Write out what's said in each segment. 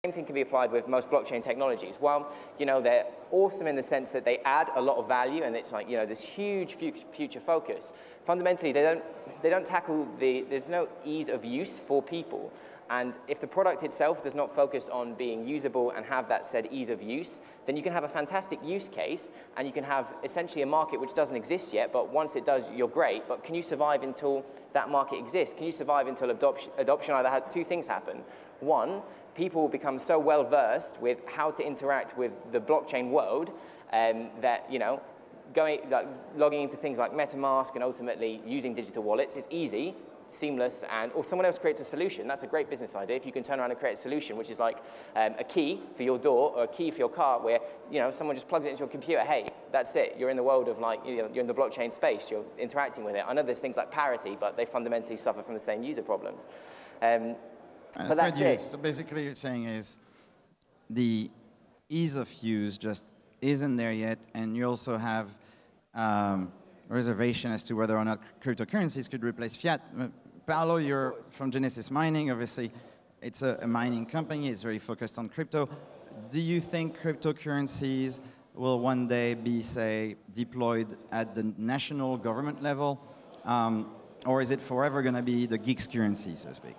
same thing can be applied with most blockchain technologies. While, you know, they're awesome in the sense that they add a lot of value and it's like, you know, this huge future focus, fundamentally they don't tackle there's no ease of use for people. And if the product itself does not focus on being usable and have that said ease of use, then you can have a fantastic use case and you can have essentially a market which doesn't exist yet, but once it does, you're great. But can you survive until that market exists? Can you survive until adoption either had two things happen? One, people will become so well versed with how to interact with the blockchain world that, you know, logging into things like MetaMask and ultimately using digital wallets is easy, seamless, or someone else creates a solution. That's a great business idea. If you can turn around and create a solution, which is like a key for your door or a key for your car, where, you know, someone just plugs it into your computer. Hey, that's it. You're in the world of, like, you know, you're in the blockchain space. You're interacting with it. I know there's things like parity, but they fundamentally suffer from the same user problems. But that's it. So basically, you're saying is the ease of use just isn't there yet, and you also have reservation as to whether or not cryptocurrencies could replace fiat. Paulo, you're from Genesis Mining. Obviously, it's a mining company. It's very focused on crypto. Do you think cryptocurrencies will one day be, say, deployed at the national government level? Or is it forever going to be the geeks currency, so to speak?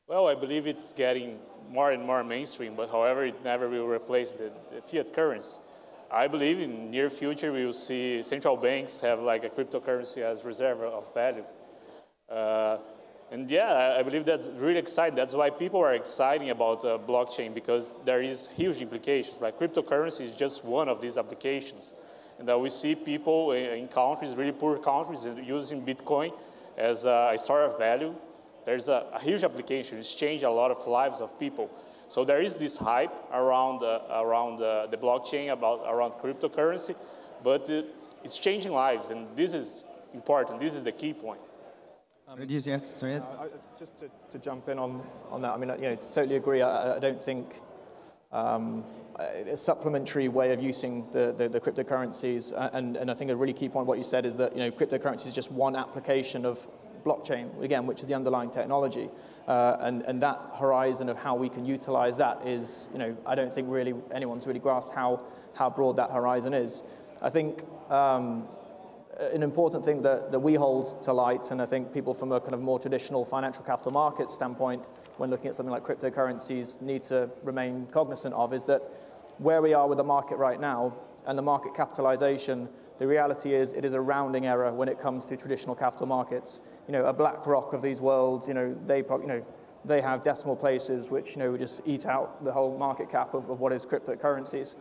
Well, I believe it's getting more and more mainstream, but however, it never will replace the fiat currency. I believe in near future we will see central banks have like a cryptocurrency as reserve of value. And yeah, I believe that's really exciting. That's why people are excited about blockchain, because there is huge implications. Like cryptocurrency is just one of these applications. And we see people in countries, really poor countries, using Bitcoin as a store of value. There's a huge application. It's changed a lot of lives of people. So there is this hype around the blockchain, around cryptocurrency, but it's changing lives, and this is important. This is the key point. Yes, sorry. Just to jump in on that, I mean, you know, totally agree. I don't think a supplementary way of using the cryptocurrencies, and I think a really key point what you said is that, you know, cryptocurrency is just one application of blockchain, again, which is the underlying technology, and that horizon of how we can utilize that is, you know, I don't think really anyone's really grasped how broad that horizon is. I think an important thing that we hold to light, and I think people from a kind of more traditional financial capital markets standpoint, when looking at something like cryptocurrencies, need to remain cognizant of, is that where we are with the market right now and the market capitalization, the reality is it is a rounding error when it comes to traditional capital markets. You know, a BlackRock of these worlds, you know, they have decimal places which, you know, just eat out the whole market cap of what is cryptocurrencies.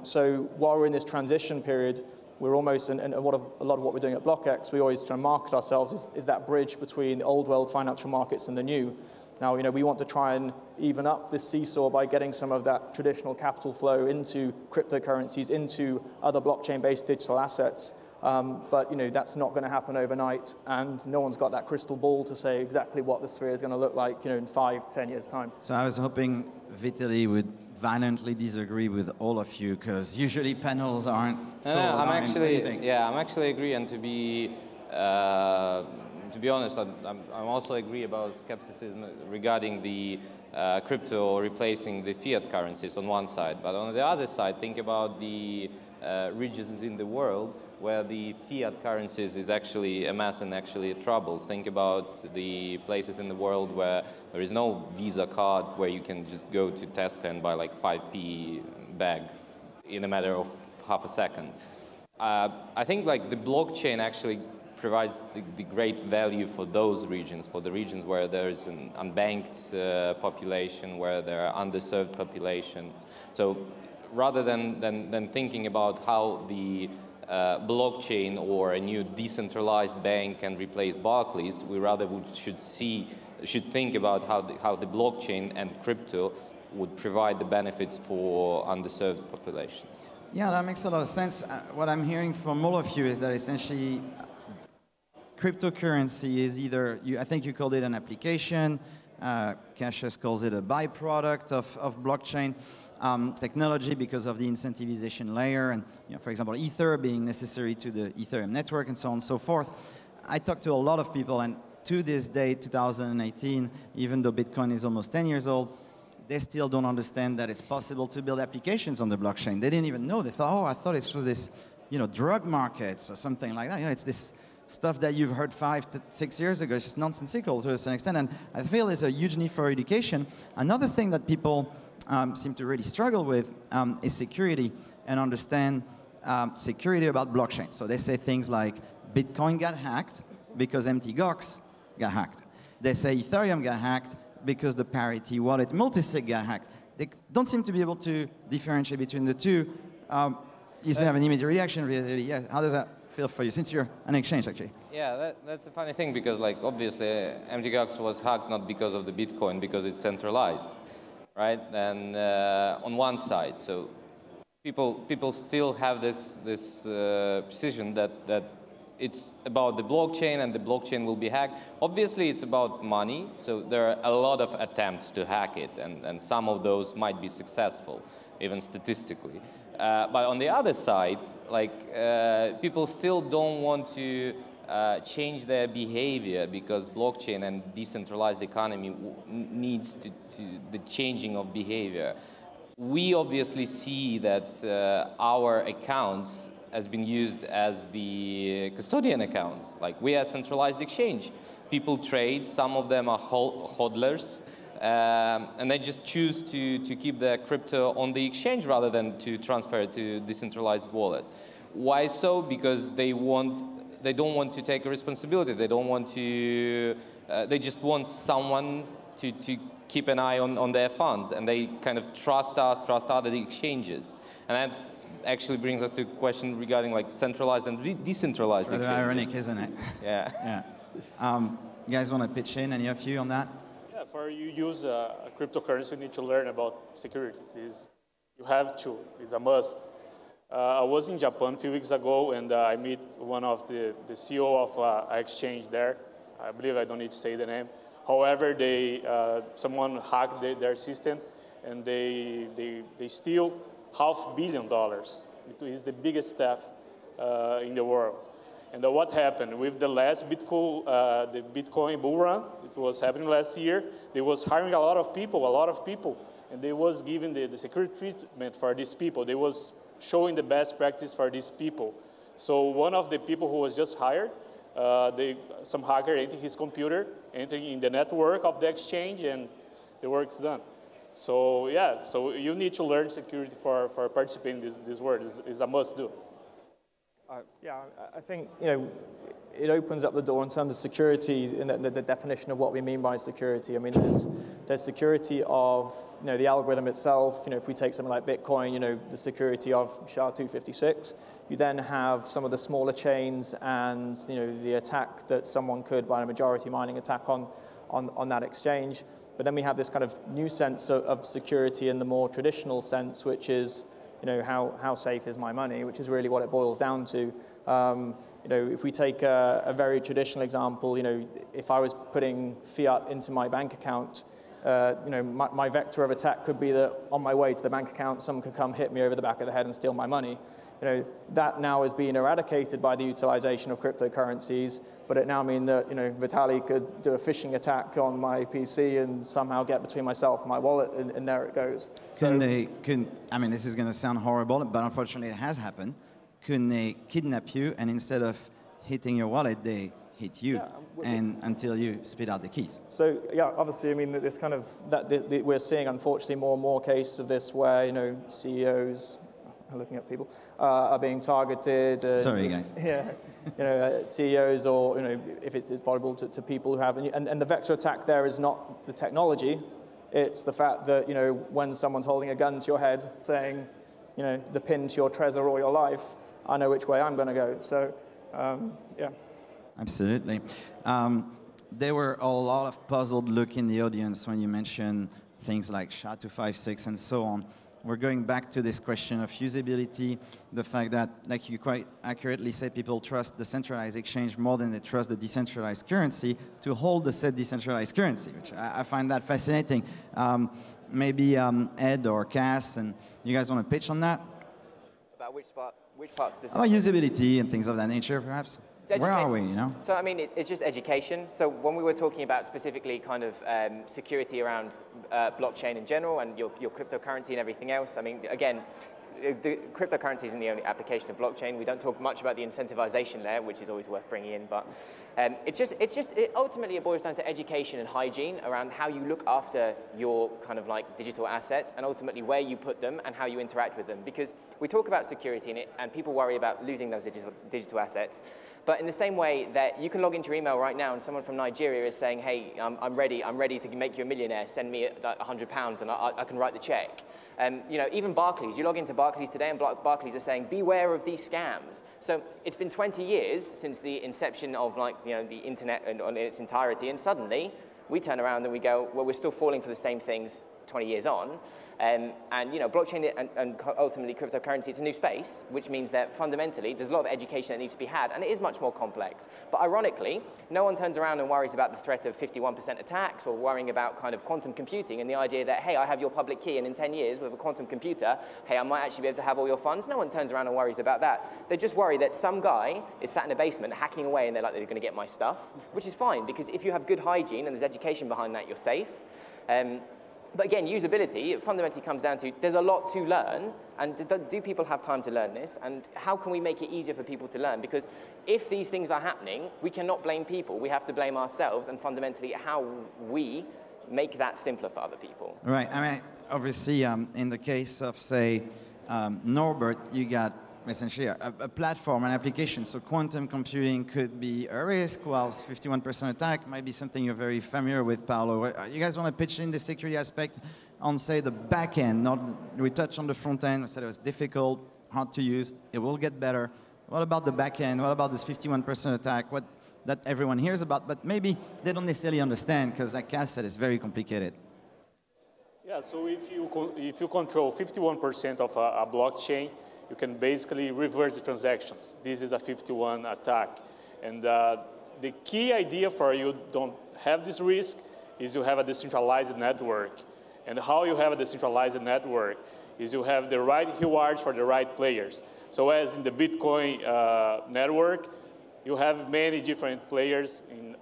So while we're in this transition period, we're almost, and a lot of what we're doing at BlockEx, we always try and market ourselves is that bridge between the old world financial markets and the new. Now, you know, we want to try and even up this seesaw by getting some of that traditional capital flow into cryptocurrencies, into other blockchain-based digital assets. But, you know, that's not going to happen overnight, and no one's got that crystal ball to say exactly what the sphere is going to look like, you know, in 5-10 years' time. So I was hoping Vitaliy would violently disagree with all of you, because usually panels aren't so I'm actually agree, and to be honest, I also agree about skepticism regarding the crypto replacing the fiat currencies on one side, but on the other side, think about the regions in the world where the fiat currencies is actually a mess and actually a trouble. Think about the places in the world where there is no Visa card, where you can just go to Tesco and buy like 5p bag in a matter of half a second. I think like the blockchain actually provides the great value for those regions, for the regions where there's an unbanked population, where there are underserved population. So rather than thinking about how the blockchain or a new decentralized bank can replace Barclays, we rather should think about how the blockchain and crypto would provide the benefits for underserved population. Yeah, that makes a lot of sense. What I'm hearing from all of you is that essentially cryptocurrency is either, I think you called it an application, Cassius calls it a byproduct of blockchain technology because of the incentivization layer, and, you know, for example, Ether being necessary to the Ethereum network and so on and so forth. I talked to a lot of people, and to this day, 2018, even though Bitcoin is almost 10 years old, they still don't understand that it's possible to build applications on the blockchain. They didn't even know. They thought, oh, I thought it's for this, drug markets or something like that. It's this stuff that you've heard 5 to 6 years ago. It's just nonsensical to a certain extent. And I feel there's a huge need for education. Another thing that people seem to really struggle with is security and understand security about blockchain. So they say things like Bitcoin got hacked because MTGOX got hacked. They say Ethereum got hacked because the parity wallet multisig got hacked. They don't seem to be able to differentiate between the two. You still have an immediate reaction, really. Yeah. How does that feel for you, since you're an exchange, actually? Yeah, that's a funny thing, because obviously MJAC was hacked not because of the Bitcoin, because it's centralized, right? And on one side, so people still have this precision that it's about the blockchain and the blockchain will be hacked. Obviously, it's about money, so there are a lot of attempts to hack it, and some of those might be successful, even statistically. But on the other side, people still don't want to change their behavior, because blockchain and decentralized economy needs to the changing of behavior. We obviously see that our accounts has been used as the custodian accounts. We are a centralized exchange. People trade, some of them are hodlers, and they just choose to keep their crypto on the exchange rather than to transfer it to decentralized wallet. Why so? Because they don't want to take a responsibility. They don't want to, they just want someone to keep an eye on their funds, and they kind of trust us, trust other exchanges. And that actually brings us to a question regarding centralized and decentralized exchanges. It's ironic, isn't it? Yeah. You guys want to pitch in, any of you, on that? Yeah, for you use a cryptocurrency, you need to learn about security. You have to, it's a must. I was in Japan a few weeks ago, and I met one of the CEO of an exchange there. I believe I don't need to say the name. However, someone hacked their system, and they steal $500 million. It is the biggest theft in the world. And what happened with the last the Bitcoin bull run? It was happening last year. They was hiring a lot of people, and they was giving the security treatment for these people. They was showing the best practice for these people. So one of the people who was just hired, some hacker entered his computer, entering in the network of the exchange, and the work's done. So yeah, so you need to learn security for participating in this world. It's a must do. Yeah, I think it opens up the door in terms of security and the definition of what we mean by security. I mean, there's security of the algorithm itself. If we take something like Bitcoin, the security of SHA-256. You then have some of the smaller chains and the attack that someone could, by a majority mining attack on that exchange. But then we have this kind of new sense of security in the more traditional sense, which is how safe is my money, which is really what it boils down to. If we take a very traditional example, if I was putting fiat into my bank account, my vector of attack could be that on my way to the bank account, someone could come hit me over the back of the head and steal my money. That now is being eradicated by the utilization of cryptocurrencies, but it now means that Vitaliy could do a phishing attack on my PC and somehow get between myself and my wallet, and there it goes. I mean, this is going to sound horrible, but unfortunately it has happened. Couldn't they kidnap you, and instead of hitting your wallet, they hit you, and until you spit out the keys? So yeah, obviously, I mean, this kind of we're seeing, unfortunately, more and more cases of this where CEOs. Looking at people are being targeted. Sorry, guys. Yeah, CEOs, or if it's vulnerable to people who have, and the vector attack there is not the technology, it's the fact that when someone's holding a gun to your head, saying, the pin to your Trezor or your life, I know which way I'm going to go. So, yeah. Absolutely. There were a lot of puzzled look in the audience when you mentioned things like SHA-256 and so on. We're going back to this question of usability, the fact that, like you quite accurately said, people trust the centralized exchange more than they trust the decentralized currency to hold the said decentralized currency, which I find that fascinating. Maybe Ed or Cass, and you guys want to pitch on that? About which part specifically? About usability and things of that nature, perhaps. Where are we, you know? So, I mean, it's just education. So when we were talking about specifically kind of security around blockchain in general and your cryptocurrency and everything else, I mean, again, the cryptocurrency isn't the only application of blockchain. We don't talk much about the incentivization layer, which is always worth bringing in, but ultimately it boils down to education and hygiene around how you look after your kind of like digital assets and ultimately where you put them and how you interact with them. Because we talk about security and people worry about losing those digital assets. But in the same way that you can log into your email right now and someone from Nigeria is saying, hey, I'm ready to make you a millionaire, send me £100 and I can write the check. You know, even Barclays, you log into Barclays today and Barclays are saying, beware of these scams. So it's been 20 years since the inception of like, you know, the internet in its entirety, and suddenly we turn around and we go, well, we're still falling for the same things 20 years on. And you know, blockchain and ultimately cryptocurrency, it's a new space, which means that fundamentally there's a lot of education that needs to be had, and it is much more complex. But ironically, no one turns around and worries about the threat of 51% attacks or worrying about kind of quantum computing and the idea that, hey, I have your public key, and in 10 years with a quantum computer, hey, I might actually be able to have all your funds. No one turns around and worries about that. They just worry that some guy is sat in a basement hacking away and they're like, they're going to get my stuff, which is fine, because if you have good hygiene and there's education behind that, you're safe. But again, usability, it fundamentally comes down to there's a lot to learn, and do people have time to learn this? And how can we make it easier for people to learn? Because if these things are happening, we cannot blame people. We have to blame ourselves and fundamentally how we make that simpler for other people. Right. I mean, obviously, in the case of, say, Norbert, you got essentially a platform, an application. So quantum computing could be a risk, whilst 51% attack might be something you're very familiar with, Paulo. You guys want to pitch in the security aspect on, say, the back end? We touched on the front end. We said it was difficult, hard to use. It will get better. What about the back end? What about this 51% attack? What that everyone hears about, but maybe they don't necessarily understand, because like Cass said, it's very complicated. Yeah, so if you control 51% of a blockchain, you can basically reverse the transactions. This is a 51 attack. And the key idea for you don't have this risk is you have a decentralized network. And how you have a decentralized network is you have the right rewards for the right players. So as in the Bitcoin network, you have many different players in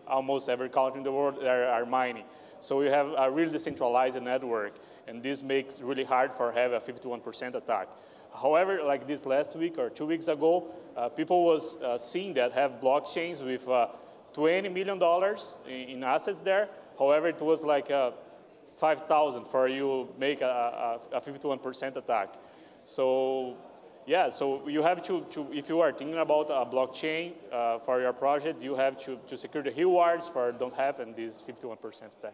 almost every country in the world that are mining. So you have a really decentralized network, and this makes it really hard for have a 51% attack. However, like this last week or 2 weeks ago, people was seeing that have blockchains with $20 million in assets there. However, it was like 5,000 for you make a 51% attack. So yeah, so you have to if you are thinking about a blockchain for your project, you have to secure the rewards for don't happen this 51% attack.